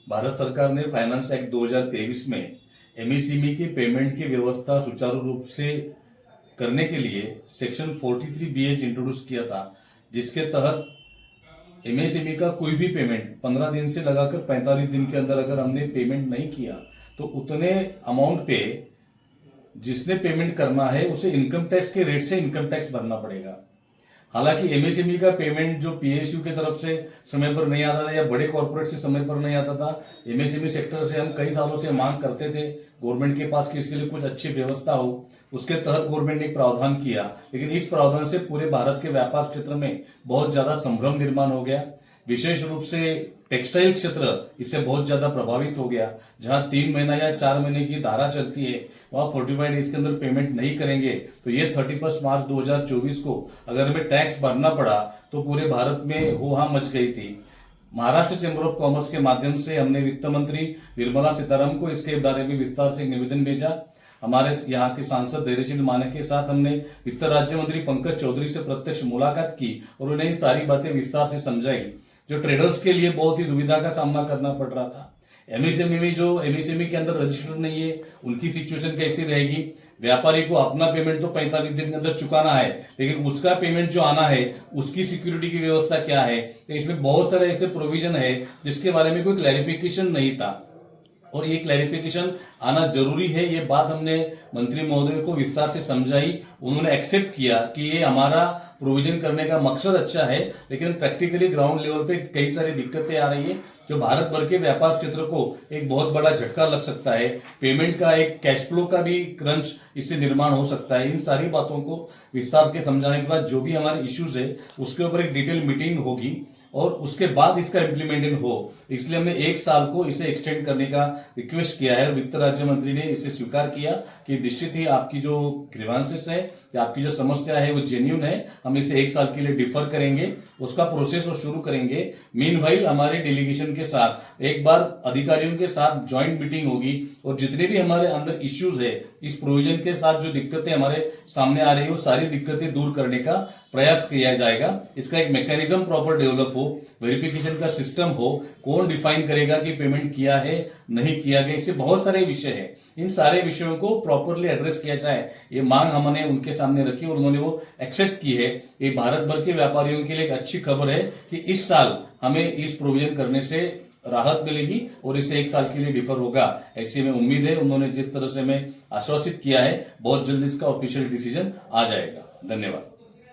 भारत सरकार ने finance act 2023 में एमएसएमई की पेमेंट की व्यवस्था सुचारू रूप से करने के लिए सेक्शन 43BH इंट्रोड्यूस किया था, जिसके तहत एमएसएमई का कोई भी पेमेंट 15 दिन से लगाकर 45 दिन के अंदर अगर हमने पेमेंट नहीं किया तो उतने अमाउंट पे जिसने पेमेंट करना है उसे इनकम टैक्स के रेट से इनकम टैक्स भरना पड़ेगा। हालांकि एमएसएमई का पेमेंट जो पीएसयू की तरफ से समय पर नहीं आता था या बड़े कॉर्पोरेट से समय पर नहीं आता था, एमएसएमई सेक्टर से हम कई सालों से मांग करते थे गवर्नमेंट के पास कि इसके लिए कुछ अच्छी व्यवस्था हो। उसके तहत गवर्नमेंट ने एक प्रावधान किया, लेकिन इस प्रावधान से पूरे भारत के व्यापार क्षेत्र में बहुत ज्यादा संभ्रम निर्माण हो गया। विशेष रूप से टेक्सटाइल क्षेत्र इससे बहुत ज्यादा प्रभावित हो गया। जहां 3 महीना या 4 महीने की धारा चलती है, वहां 45 डेज के अंदर पेमेंट नहीं करेंगे तो ये 31 मार्च 2024 को अगर हमें टैक्स भरना पड़ा तो पूरे भारत में हो मच गई थी। महाराष्ट्र चैम्बर ऑफ कॉमर्स के माध्यम से हमने वित्त मंत्री निर्मला सीतारमण को इसके बारे में विस्तार से निवेदन भेजा। हमारे यहाँ के सांसद धैर्यशील मानक के साथ हमने वित्त राज्य मंत्री पंकज चौधरी से प्रत्यक्ष मुलाकात की और उन्हें सारी बातें विस्तार से समझाई, जो ट्रेडर्स के लिए बहुत ही दुविधा का सामना करना पड़ रहा था। एमएसएमई में जो एमएसएमई के अंदर रजिस्टर नहीं है उनकी सिचुएशन कैसी रहेगी। व्यापारी को अपना पेमेंट तो 45 दिन के अंदर चुकाना है, लेकिन उसका पेमेंट जो आना है उसकी सिक्योरिटी की व्यवस्था क्या है। तो इसमें बहुत सारे ऐसे प्रोविजन है जिसके बारे में कोई क्लैरिफिकेशन नहीं था और ये क्लैरिफिकेशन आना जरूरी है। ये बात हमने मंत्री महोदय को विस्तार से समझाई, उन्होंने एक्सेप्ट किया कि ये हमारा प्रोविजन करने का मकसद अच्छा है, लेकिन प्रैक्टिकली ग्राउंड लेवल पे कई सारी दिक्कतें आ रही है जो भारत भर के व्यापार क्षेत्र को एक बहुत बड़ा झटका लग सकता है। पेमेंट का एक कैश फ्लो का भी क्रंच इससे निर्माण हो सकता है। इन सारी बातों को विस्तार के समझाने के बाद जो भी हमारे इश्यूज है उसके ऊपर एक डिटेल मीटिंग होगी और उसके बाद इसका इम्प्लीमेंटेशन हो, इसलिए हमने 1 साल को इसे एक्सटेंड करने का रिक्वेस्ट किया है। वित्त राज्य मंत्री ने इसे स्वीकार किया कि निश्चित ही आपकी जो ग्रीवांसेस है या आपकी जो समस्या है वो जेन्युइन है, हम इसे 1 साल के लिए डिफर करेंगे, उसका प्रोसेस और शुरू करेंगे। मीनवाइल हमारे डेलीगेशन के साथ एक बार अधिकारियों के साथ ज्वाइंट मीटिंग होगी और जितने भी हमारे अंदर इश्यूज है इस प्रोविजन के साथ जो दिक्कतें हमारे सामने आ रही है वो सारी दिक्कतें दूर करने का प्रयास किया जाएगा। इसका एक मैकेनिज्म प्रॉपर डेवलप हो, वेरिफिकेशन का सिस्टम हो, कौन डिफाइन करेगा कि पेमेंट किया है नहीं किया गया, इससे बहुत सारे विषय है। इन सारे विषयों को प्रॉपरली एड्रेस किया जाए, ये मांग हमने उनके सामने रखी और उन्होंने वो एक्सेप्ट की है। ये भारत भर के व्यापारियों के लिए एक अच्छी खबर है कि इस साल हमें इस प्रोविजन करने से राहत मिलेगी और इसे 1 साल के लिए डिफर होगा, ऐसी में उम्मीद है। उन्होंने जिस तरह से हमें आश्वासित किया है बहुत जल्द इसका ऑफिशियल डिसीजन आ जाएगा। धन्यवाद।